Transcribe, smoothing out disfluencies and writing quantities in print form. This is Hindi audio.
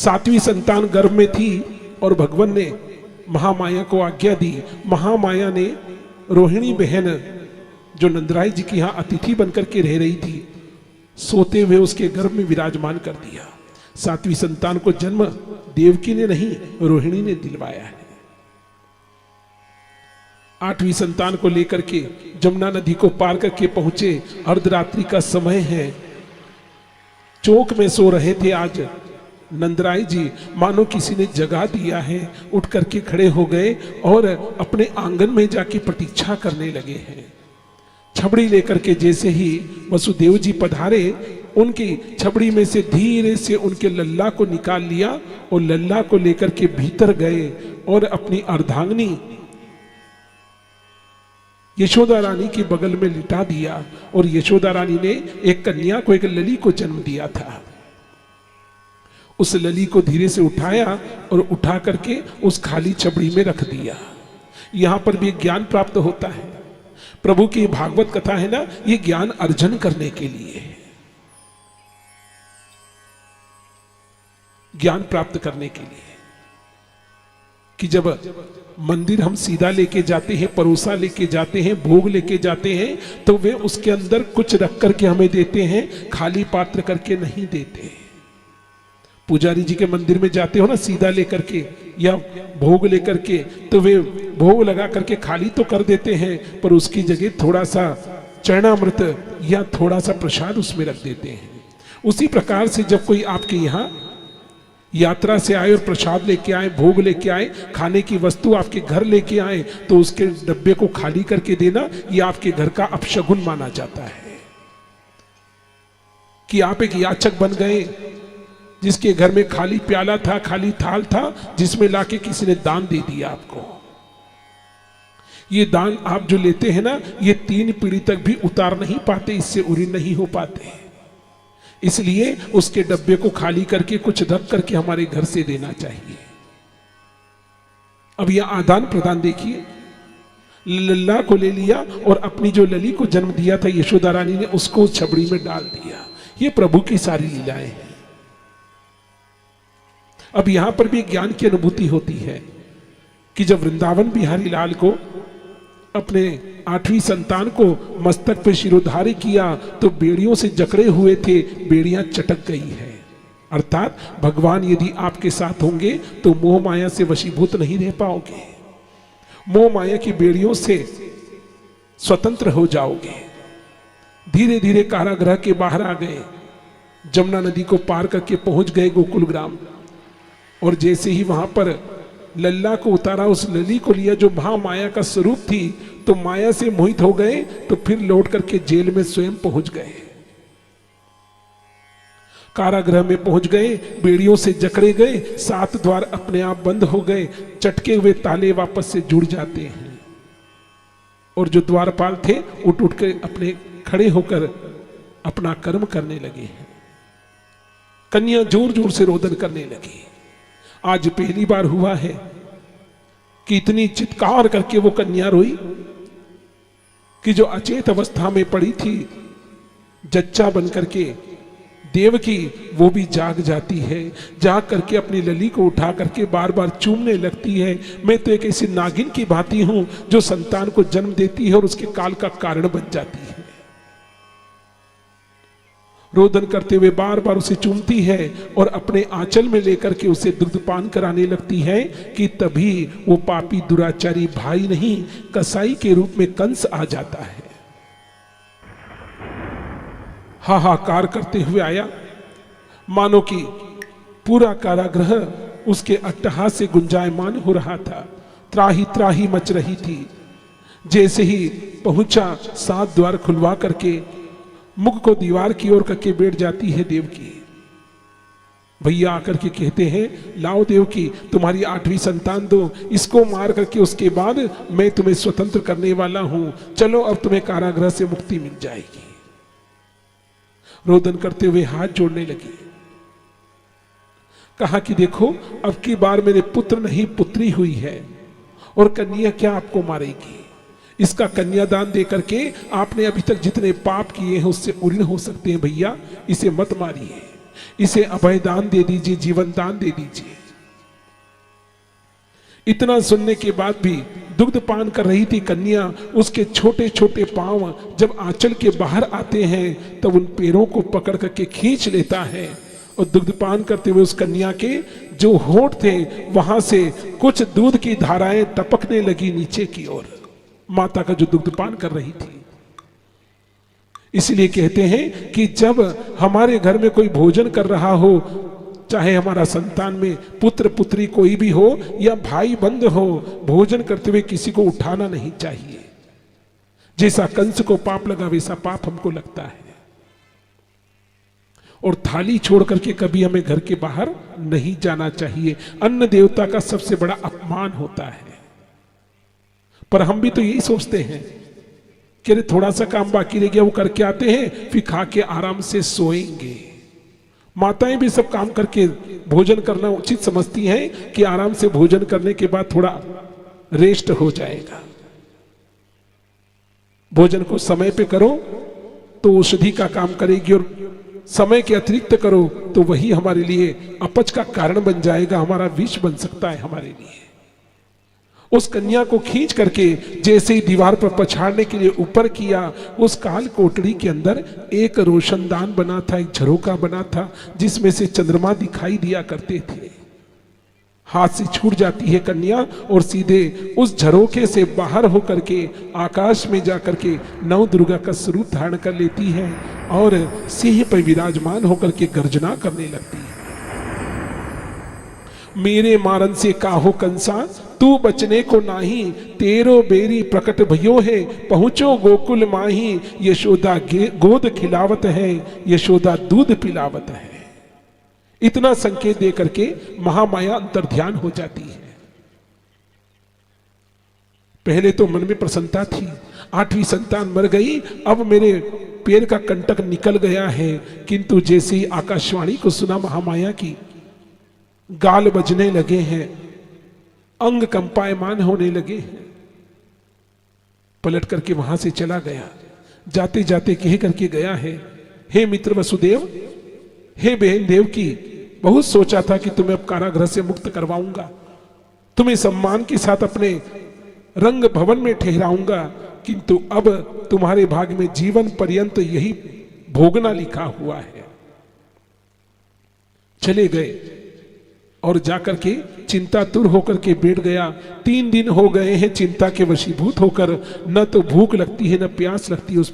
सातवीं संतान गर्भ में थी और भगवान ने महामाया को आज्ञा दी। महामाया ने रोहिणी बहन जो नंदराय जी की यहाँ अतिथि बनकर के रह रही थी, सोते हुए उसके गर्भ में विराजमान कर दिया। सातवीं संतान को जन्म देवकी ने नहीं, रोहिणी ने दिलवाया है। आठवीं संतान को लेकर के जमुना नदी को पार करके पहुंचे। अर्धरात्रि का समय है, चौक में सो रहे थे आज नंदराय जी, मानो किसी ने जगा दिया है। उठ करके खड़े हो गए और अपने आंगन में जाके प्रतीक्षा करने लगे हैं। छबड़ी लेकर के जैसे ही वसुदेव जी पधारे, उनकी छबड़ी में से धीरे से उनके लल्ला को निकाल लिया और लल्ला को लेकर के भीतर गए और अपनी अर्धांगिनी यशोदा रानी के बगल में लिटा दिया। और यशोदा रानी ने एक कन्या को, एक लली को जन्म दिया था। उस लली को धीरे से उठाया और उठा करके उस खाली छबड़ी में रख दिया। यहां पर भी ज्ञान प्राप्त होता है। प्रभु की भागवत कथा है ना, ये ज्ञान अर्जन करने के लिए है, ज्ञान प्राप्त करने के लिए। कि जब मंदिर हम सीधा लेके जाते हैं, परोसा लेके जाते हैं, भोग लेके जाते हैं, तो वे उसके अंदर कुछ रख करके हमें देते हैं, खाली पात्र करके नहीं देते। पुजारी जी के मंदिर में जाते हो ना सीधा लेकर के या भोग लेकर के, तो वे भोग लगा करके खाली तो कर देते हैं, पर उसकी जगह थोड़ा सा चरणामृत या थोड़ा सा प्रसाद उसमें रख देते हैं। उसी प्रकार से जब कोई आपके यहाँ यात्रा से आए और प्रसाद लेके आए, भोग लेके आए, खाने की वस्तु आपके घर लेके आए, तो उसके डब्बे को खाली करके देना, यह आपके घर का अपशगुन माना जाता है। कि आप एक याचक बन गए जिसके घर में खाली प्याला था, खाली थाल था, जिसमें लाके किसी ने दान दे दिया आपको। ये दान आप जो लेते हैं ना, ये 3 पीढ़ी तक भी उतार नहीं पाते, इससे उरी नहीं हो पाते। इसलिए उसके डब्बे को खाली करके कुछ रख करके हमारे घर से देना चाहिए। अब यह आदान प्रदान देखिए, लल्ला को ले लिया और अपनी जो लली को जन्म दिया था यशोदा रानी ने, उसको छबड़ी में डाल दिया। ये प्रभु की सारी लीलाएं हैं। अब यहां पर भी ज्ञान की अनुभूति होती है कि जब वृंदावन बिहारी लाल को अपने 8वीं संतान को मस्तक पे शिरोधार्य किया, तो बेड़ियों से जकड़े हुए थे, बेड़ियां चटक गई है। अर्थात भगवान यदि आपके साथ होंगे तो मोह माया से वशीभूत नहीं रह पाओगे, मोह माया की बेड़ियों से स्वतंत्र हो जाओगे। धीरे धीरे कारागृह के बाहर आ गए, जमुना नदी को पार करके पहुंच गए गोकुल ग्राम। और जैसे ही वहां पर लल्ला को उतारा, उस लली को लिया जो महामाया का स्वरूप थी, तो माया से मोहित हो गए, तो फिर लौट करके जेल में स्वयं पहुंच गए, कारागृह में पहुंच गए, बेड़ियों से जकड़े गए, 7 द्वार अपने आप बंद हो गए, चटके हुए ताले वापस से जुड़ जाते हैं। और जो द्वारपाल थे उठ उठ के अपने खड़े होकर अपना कर्म करने लगे हैं। कन्या जोर जोर से रोदन करने लगी। आज पहली बार हुआ है कि इतनी चित्कार करके वो कन्या रोई कि जो अचेत अवस्था में पड़ी थी, जच्चा बन करके देवकी, वो भी जाग जाती है। जाग करके अपनी लली को उठा करके बार बार चूमने लगती है। मैं तो एक ऐसी नागिन की भांति हूं जो संतान को जन्म देती है और उसके काल का कारण बन जाती है। रोदन करते हुए बार बार उसे चूमती है और अपने आंचल में लेकर के उसे दुग्धपान कराने लगती है कि तभी वो पापी दुराचारी भाई नहीं, कसाई के रूप में कंस आ जाता है। हाहाकार करते हुए आया, मानो कि पूरा कारागृह उसके अट्टहास से गुंजायमान हो रहा था। त्राही त्राही मच रही थी। जैसे ही पहुंचा, 7 द्वार खुलवा करके मुख को दीवार की ओर करके बैठ जाती है देवकी। भैया आकर के कहते हैं, लाओ देवकी, तुम्हारी 8वीं संतान दो, इसको मार करके उसके बाद मैं तुम्हें स्वतंत्र करने वाला हूं। चलो अब तुम्हें कारागृह से मुक्ति मिल जाएगी। रोदन करते हुए हाथ जोड़ने लगी। कहा कि देखो, अब की बार मेरे पुत्र नहीं पुत्री हुई है, और कन्या क्या आपको मारेगी। इसका कन्यादान देकर के आपने अभी तक जितने पाप किए हैं उससे उऋण हो सकते हैं। भैया इसे मत मारिए। इसे अभय दान दे दीजिए, जीवन दान दे दीजिए। इतना सुनने के बाद भी दुग्ध पान कर रही थी कन्या, उसके छोटे छोटे पांव जब आंचल के बाहर आते हैं तब उन पैरों को पकड़ करके खींच लेता है और दुग्ध पान करते हुए उस कन्या के जो होंठ थे वहां से कुछ दूध की धाराएं टपकने लगी नीचे की ओर, माता का जो दुग्ध पान कर रही थी। इसलिए कहते हैं कि जब हमारे घर में कोई भोजन कर रहा हो, चाहे हमारा संतान में पुत्र पुत्री कोई भी हो या भाई बंद हो, भोजन करते हुए किसी को उठाना नहीं चाहिए। जैसा कंस को पाप लगा वैसा पाप हमको लगता है। और थाली छोड़ करके कभी हमें घर के बाहर नहीं जाना चाहिए। अन्न देवता का सबसे बड़ा अपमान होता है। पर हम भी तो यही सोचते हैं कि अरे थोड़ा सा काम बाकी रह गया वो करके आते हैं, फिर खा के आराम से सोएंगे। माताएं भी सब काम करके भोजन करना उचित समझती हैं कि आराम से भोजन करने के बाद थोड़ा रेस्ट हो जाएगा। भोजन को समय पे करो तो औषधि का काम करेगी, और समय के अतिरिक्त करो तो वही हमारे लिए अपच का कारण बन जाएगा, हमारा विष बन सकता है हमारे लिए। उस कन्या को खींच करके जैसे ही दीवार पर पछाड़ने के लिए ऊपर किया, उस काल कोठरी के अंदर एक रोशनदान बना था, एक झरोका बना था जिसमें से चंद्रमा दिखाई दिया करते थे। हाथ से छूट जाती है कन्या और सीधे उस झरोके से बाहर होकर के आकाश में जाकर के नव दुर्गा का स्वरूप धारण कर लेती है और सिंह पर विराजमान होकर के गर्जना करने लगती है। मेरे मारन से काहो कंसा तू बचने को नाही, तेरो बेरी प्रकट भयो है पहुंचो गोकुल माही। यशोदा गोद खिलावत है, यशोदा दूध पिलावत है। इतना संकेत दे करके महामाया अंतर्ध्यान हो जाती है। पहले तो मन में प्रसन्नता थी, 8वीं संतान मर गई, अब मेरे पैर का कंटक निकल गया है। किंतु जैसे ही आकाशवाणी को सुना महामाया की, गाल बजने लगे हैं, अंग कंपायमान होने लगे हैं, पलट करके वहां से चला गया। जाते जाते कह करके गया है, हे मित्र वसुदेव, हे बहन देवकी, बहुत सोचा था कि तुम्हें अब कारागृह से मुक्त करवाऊंगा, तुम्हें सम्मान के साथ अपने रंग भवन में ठहराऊंगा, किंतु अब तुम्हारे भाग में जीवन पर्यंत यही भोगना लिखा हुआ है। चले गए और जाकर के चिंतातुर होकर के बैठ गया। 3 दिन हो गए हैं चिंता के वशीभूत होकर, न तो भूख लगती है न प्यास लगती है। उस